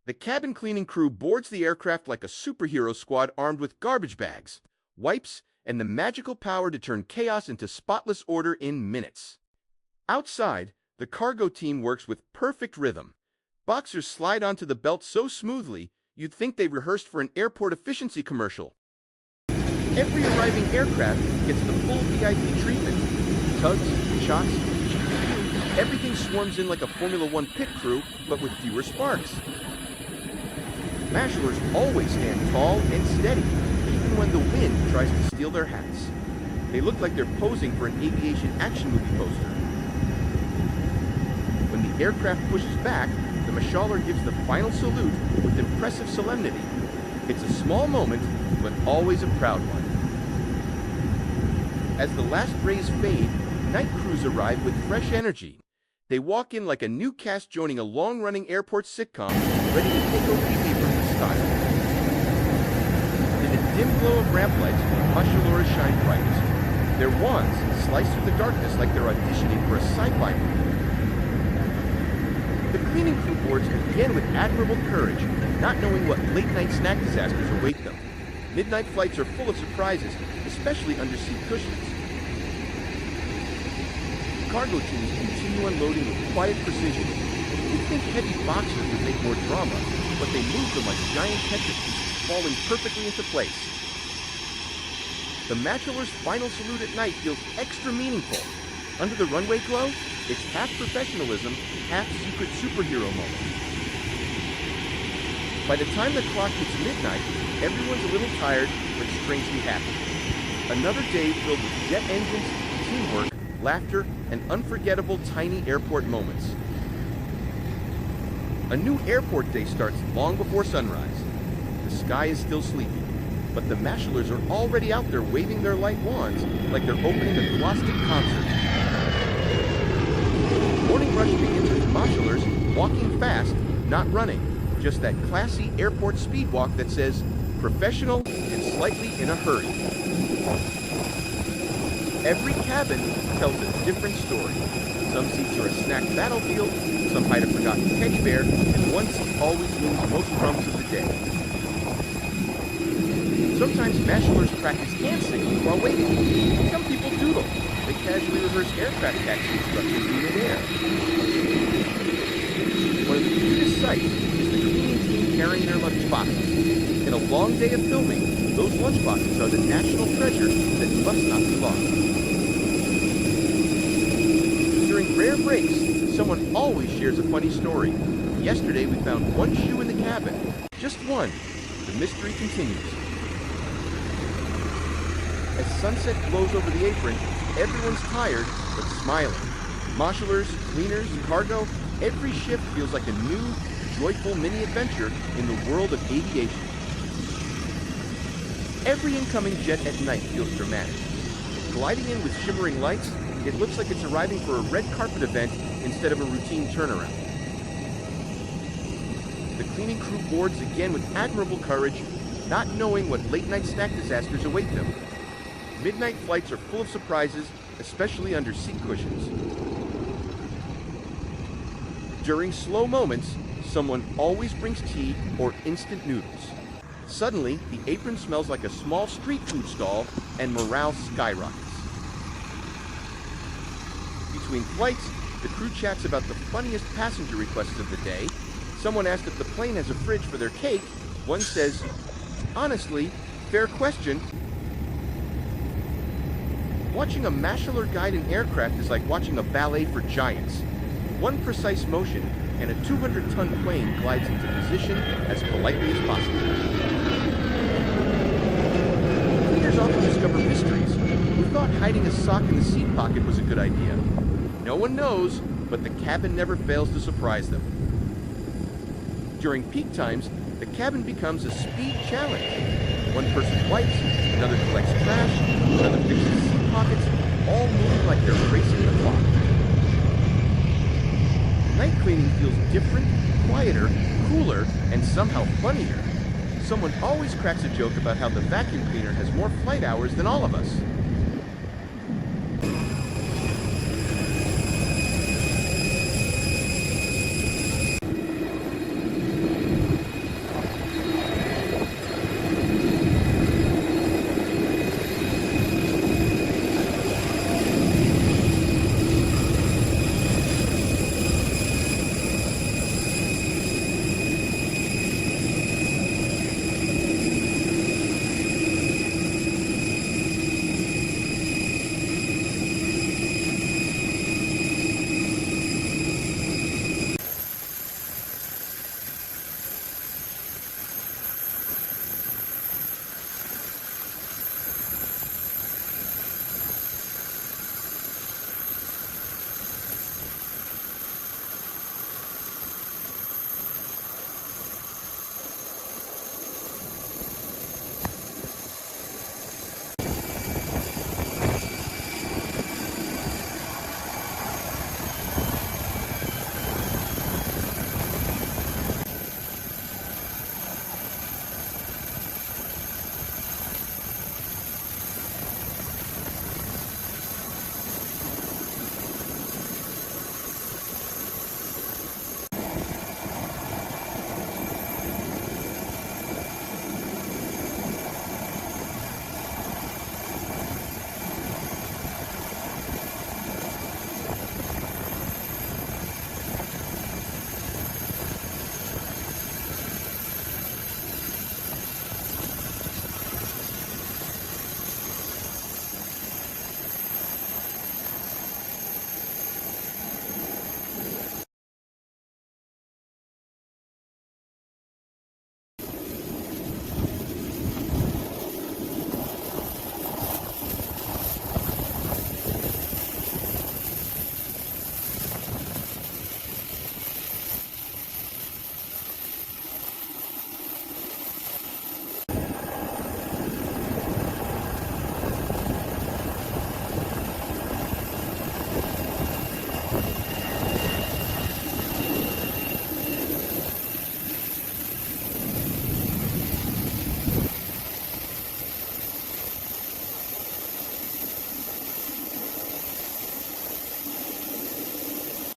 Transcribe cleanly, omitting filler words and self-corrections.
The cabin cleaning crew boards the aircraft like a superhero squad armed with garbage bags, wipes, and the magical power to turn chaos into spotless order in minutes. Outside, the cargo team works with perfect rhythm. Boxers slide onto the belt so smoothly, you'd think they rehearsed for an airport efficiency commercial. Every arriving aircraft gets the full VIP treatment. Tugs, shots, everything swarms in like a Formula One pit crew, but with fewer sparks. Mashlers always stand tall and steady, even when the wind tries to steal their hats. They look like they're posing for an aviation action movie poster. When the aircraft pushes back, the Mashaller gives the final salute with impressive solemnity. It's a small moment, but always a proud one. As the last rays fade, night crews arrive with fresh energy. They walk in like a new cast joining a long-running airport sitcom, ready to take over the apron with style. In the dim glow of ramp lights, Mashalores shine brightest. Their wands slice through the darkness like they're auditioning for a sci-fi movie. The cleaning crew boards begin with admirable courage, not knowing what late-night snack disasters await them. Midnight flights are full of surprises, especially under-seat cushions. Cargo teams continue unloading with quiet precision. You'd think heavy boxers would make more drama, but they move them like giant Tetris pieces, falling perfectly into place. The Mashaller's final salute at night feels extra meaningful. Under the runway glow, it's half professionalism, half secret superhero moment. By the time the clock hits midnight, everyone's a little tired, but strangely happy. Another day filled with jet engines, teamwork, laughter, and unforgettable tiny airport moments. A new airport day starts long before sunrise. The sky is still sleepy, but the Mashalers are already out there waving their light wands like they're opening a Gnostic concert. Morning rush begins with Mashalers walking fast, not running, just that classy airport speed walk that says, professional and slightly in a hurry. Every cabin tells a different story. Some seats are a snack battlefield, some hide a forgotten teddy bear, and one seat always wins most crumbs of the day. Sometimes Mashalers practice hand signals while waiting. Some people doodle. They casually rehearse aircraft taxi instructions in midair. One of the cutest sights is the cleaning team carrying their lunchboxes. In a long day of filming, those lunchboxes are the national treasure that must not be lost. During rare breaks, someone always shares a funny story. Yesterday, we found one shoe in the cabin. Just one. The mystery continues. As sunset glows over the apron, everyone's tired, but smiling. Mashalers, cleaners, cargo, every shift feels like a new, joyful mini-adventure in the world of aviation. Every incoming jet at night feels dramatic. Gliding in with shimmering lights, it looks like it's arriving for a red carpet event instead of a routine turnaround. The cleaning crew boards again with admirable courage, not knowing what late-night snack disasters await them. Midnight flights are full of surprises, especially under seat cushions. During slow moments, someone always brings tea or instant noodles. Suddenly, the apron smells like a small street food stall, and morale skyrockets. Between flights, the crew chats about the funniest passenger requests of the day. Someone asked if the plane has a fridge for their cake. One says, honestly, fair question. Watching a Mashaler guide an aircraft is like watching a ballet for giants. One precise motion, and a 200-ton plane glides into position as politely as possible. Cleaners often discover mysteries. Who thought hiding a sock in the seat pocket was a good idea? No one knows, but the cabin never fails to surprise them. During peak times, the cabin becomes a speed challenge. One person wipes, another collects trash, another fixes seat pockets, all moving like they're racing the clock. Night cleaning feels different, quieter, cooler, and somehow funnier. Someone always cracks a joke about how the vacuum cleaner has more flight hours than all of us.